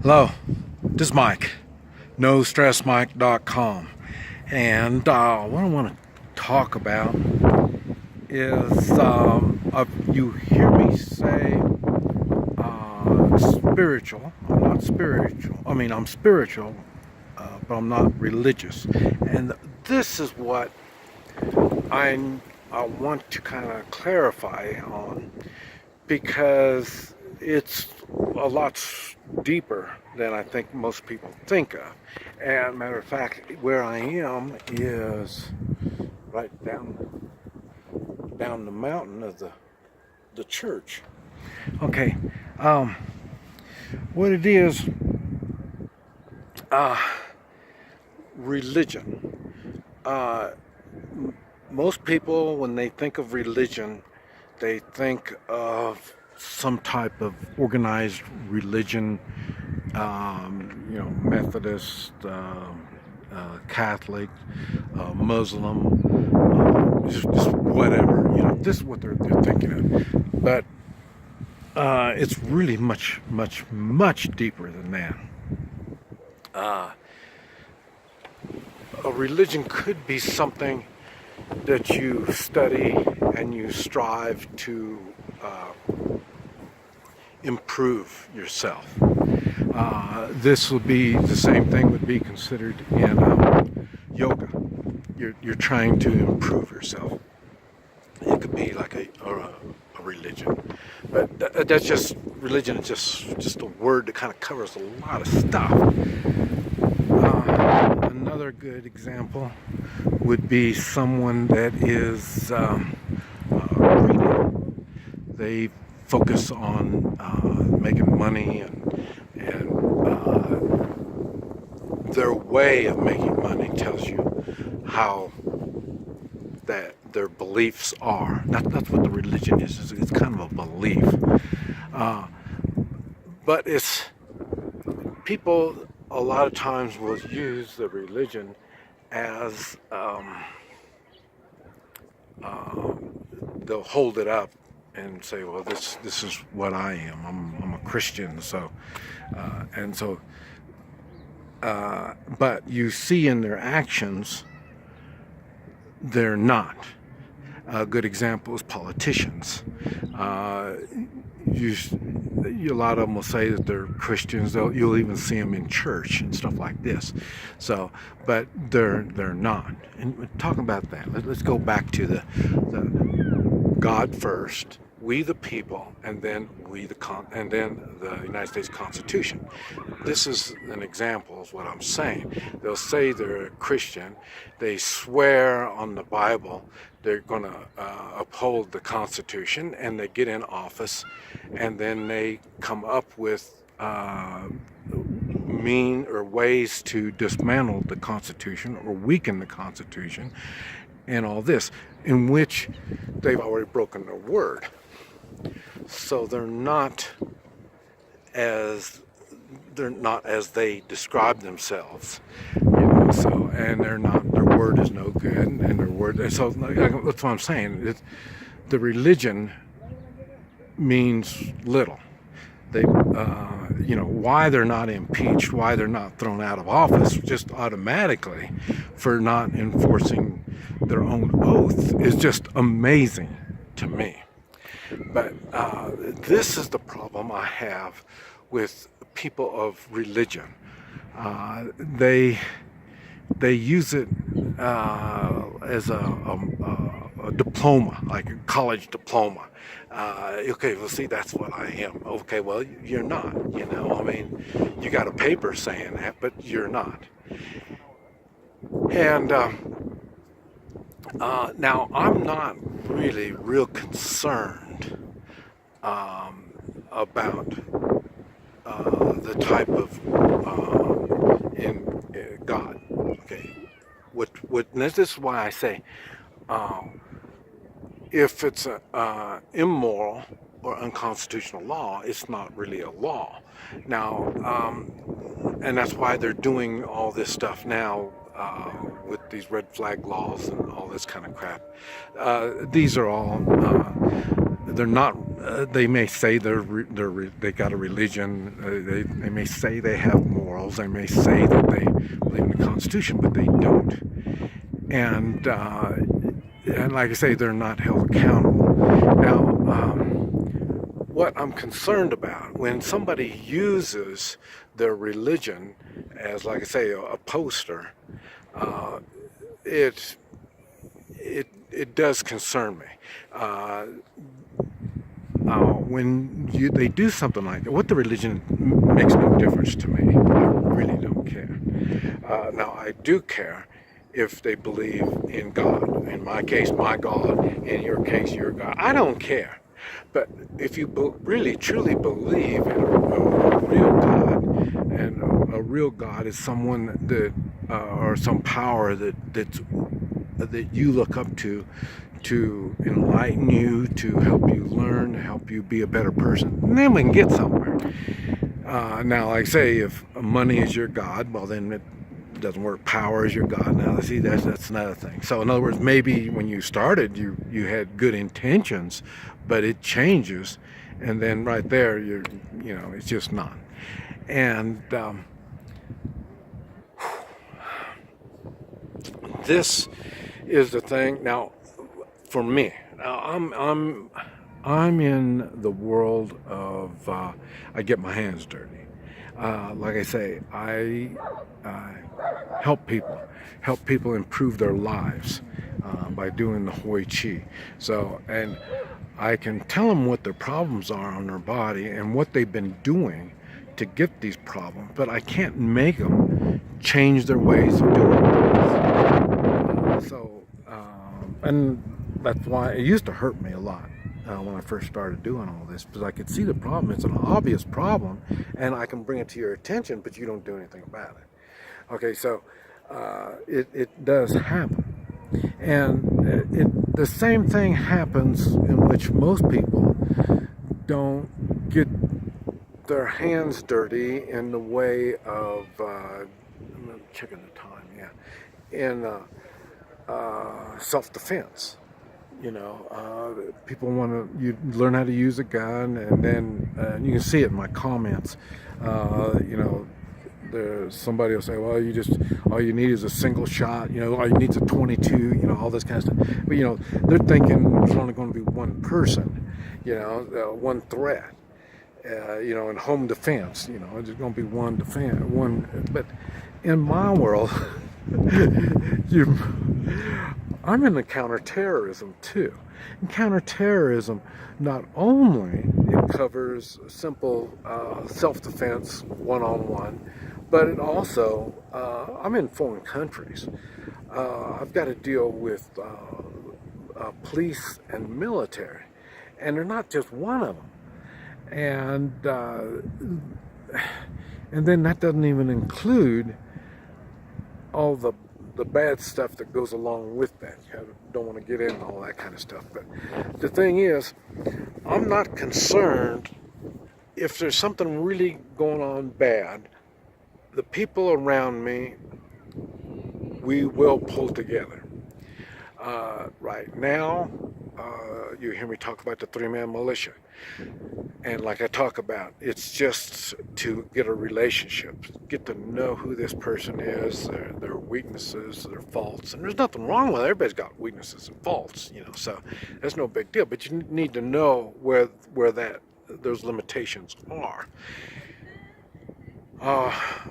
Hello, this is Mike, NoStressMike.com, and what I want to talk about is you hear me say spiritual. I'm not spiritual. I mean, I'm spiritual, but I'm not religious, and this is what I want to kind of clarify on because it's a lot deeper than I think most people think of. And matter of fact, where I am is right down the mountain of the church. Okay, what it is, uh, religion. Most people, when they think of religion, they think of some type of organized religion, Methodist, Catholic, Muslim, just whatever. This is what they're thinking of. But it's really much deeper than that. Uh, a religion could be something that you study and you strive to improve yourself. This would be the same thing would be considered in yoga. You're trying to improve yourself. It could be like a religion, but that's just religion. Is just a word that kind of covers a lot of stuff. Another good example would be someone that is greedy. They focus on making money and their way of making money tells you how that their beliefs are. That's what the religion is. It's kind of a belief. Uh, but it's people a lot of times will use the religion as they'll hold it up and say, well, this is what I am. I'm a Christian, so and so. But you see in their actions, they're not. A good example is politicians. A lot of them will say that they're Christians. You'll even see them in church and stuff like this. So, but they're not. And we're talking about that. Let's go back to the God first, we the people, and then and then the United States Constitution. This is an example of what I'm saying. They'll say they're a Christian, they swear on the Bible they're going to uphold the Constitution, and they get in office, and then they come up with mean or ways to dismantle the Constitution or weaken the Constitution and all this, in which they've already broken their word. So they're not as they describe themselves, So, and their word is no good, and their word. And so that's what I'm saying. The religion means little. They, why they're not impeached, why they're not thrown out of office just automatically for not enforcing their own oath is just amazing to me. But this is the problem I have with people of religion. They use it as a diploma, like a college diploma. Okay, well, see, that's what I am. Okay, well, you're not. I mean, you got a paper saying that, but you're not. And now, I'm not really real concerned about the type of in God. Okay, this is why I say if it's immoral or unconstitutional law, it's not really a law. Now, and that's why they're doing all this stuff now with these red flag laws and all this kind of crap. These are all they're not. They may say they got a religion. They may say they have morals. They may say that they believe in the Constitution, but they don't. And like I say, they're not held accountable. Now, what I'm concerned about when somebody uses their religion as, like I say, a poster, it does concern me. When they do something like that, what the religion makes no difference to me. I really don't care. Now, I do care if they believe in God. In my case, my God. In your case, your God. I don't care. But if you really truly believe in a real God, and a real God is someone that, or some power that you look up to enlighten you, to help you learn, help you be a better person, and then we can get somewhere. Now, like I say, if money is your God, well, then it doesn't work. Power is your God. Now, see, that's another thing. So, in other words, maybe when you started, you had good intentions, but it changes, and then right there, it's just not. And this is the thing. Now, for me, now I'm in the world of I get my hands dirty. Like I say, I help people improve their lives by doing the Hoi Chi. So, and I can tell them what their problems are on their body and what they've been doing to get these problems, but I can't make them change their ways of doing things. And that's why it used to hurt me a lot when I first started doing all this, because I could see the problem. It's an obvious problem, and I can bring it to your attention, but you don't do anything about it. Okay, so it does happen. And the same thing happens in which most people don't get their hands dirty in the way of, I'm checking the time, in self-defense. People want to learn how to use a gun, and then you can see it in my comments. There's somebody will say, well, all you need is a single shot, all you need is a 22, all this kind of stuff. But, they're thinking it's only going to be one person, one threat, in home defense, there's going to be one. But in my world, I'm in the counterterrorism too. And counterterrorism, not only it covers simple self-defense, one-on-one, but it also, I'm in foreign countries. I've got to deal with police and military, and they're not just one of them. And then that doesn't even include all the bad stuff that goes along with that. I don't want to get into all that kind of stuff. But the thing is, I'm not concerned if there's something really going on bad. The people around me, we will pull together. Right now, you hear me talk about the three-man militia. And like I talk about, it's just to get a relationship, get to know who this person is, their weaknesses, their faults. And there's nothing wrong with it. Everybody's got weaknesses and faults, so that's no big deal. But you need to know where those limitations are.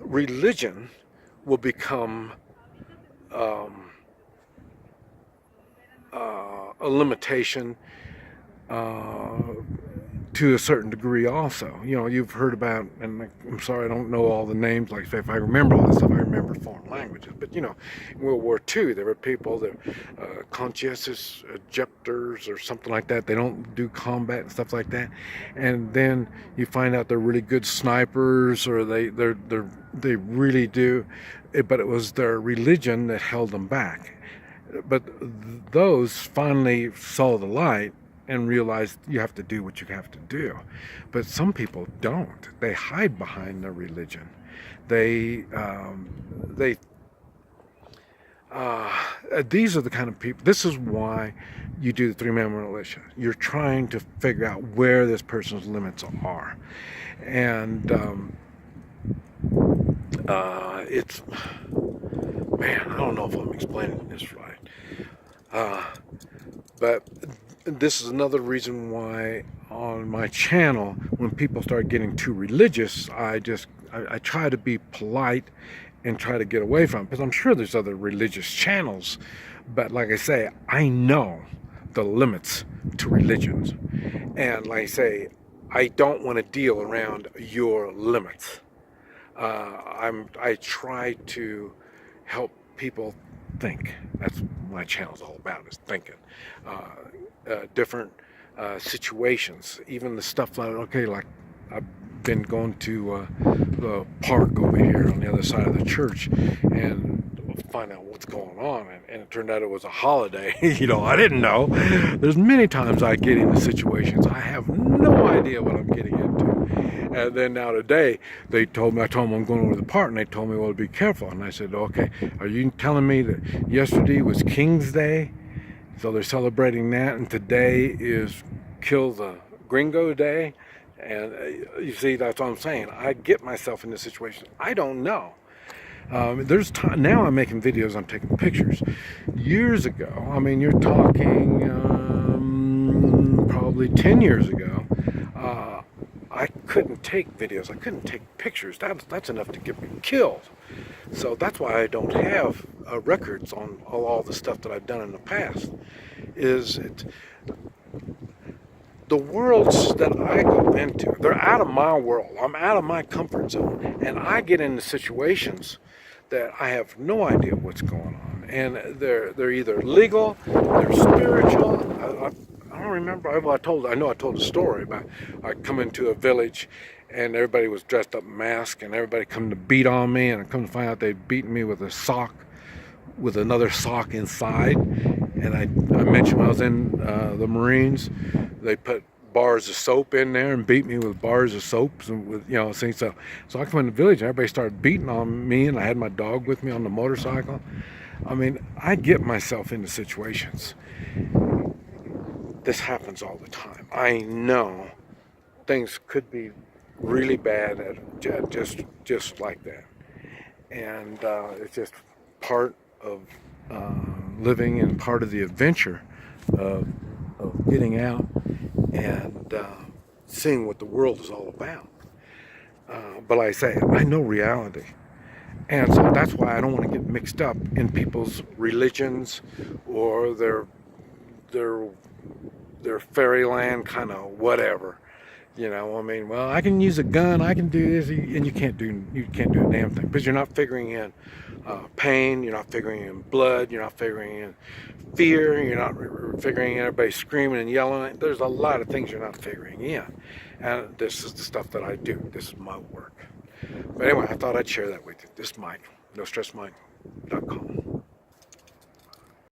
Religion will become a limitation to a certain degree also. You've heard about, and I'm sorry I don't know all the names, like if I remember all this stuff, I remember foreign languages, but in World War II, there were people that conscientious objectors or something like that. They don't do combat and stuff like that, and then you find out they're really good snipers, or they really do, but it was their religion that held them back. But those finally saw the light and realize you have to do what you have to do. But some people don't. They hide behind their religion. These are the kind of people, this is why you do the three-man militia. You're trying to figure out where this person's limits are. And it's, man, I don't know if I'm explaining this right. But this is another reason why on my channel, when people start getting too religious, I try to be polite and try to get away from it, because I'm sure there's other religious channels, but like I say, I know the limits to religions, and like I say, I don't want to deal around your limits. I try to help people think. That's what my channel's all about, is thinking. Different situations, even the stuff like, okay, like I've been going to the park over here on the other side of the church and find out what's going on, and it turned out it was a holiday. You know, I didn't know. There's many times I get into situations I have no idea what I'm getting into, and then now today I told them I'm going over to the park, and they told me, well, be careful, and I said, okay, are you telling me that yesterday was King's Day, so they're celebrating that, and today is Kill the Gringo Day? And you see, that's what I'm saying. I get myself in this situation. I don't know. There's time now. I'm making videos. I'm taking pictures. Years ago, I mean, you're talking probably 10 years ago. I couldn't take videos. I couldn't take pictures. That's enough to get me killed. So that's why I don't have records on all the stuff that I've done in the past. The worlds that I go into, they're out of my world. I'm out of my comfort zone. And I get into situations that I have no idea what's going on. And they're either legal, they're spiritual. I don't remember. I know I told a story about I come into a village and everybody was dressed up masked and everybody come to beat on me, and I come to find out they'd beaten me with a sock with another sock inside. And I mentioned when I was in the Marines, they put bars of soap in there and beat me with bars of soaps and with, you know, things. So I come in the village and everybody started beating on me, and I had my dog with me on the motorcycle. I mean, I get myself into situations. This happens all the time. I know things could be really bad just like that, and it's just part of living and part of the adventure of getting out and seeing what the world is all about. But like I say, I know reality, and so that's why I don't want to get mixed up in people's religions or their fairyland kind of whatever. You know, I mean, well, I can use a gun, I can do this, and you can't do a damn thing, because you're not figuring in pain, you're not figuring in blood, you're not figuring in fear, you're not figuring in everybody screaming and yelling. There's a lot of things you're not figuring in, and this is the stuff that I do. This is my work. But anyway, I thought I'd share that with you. This is Mike, NoStressMike.com.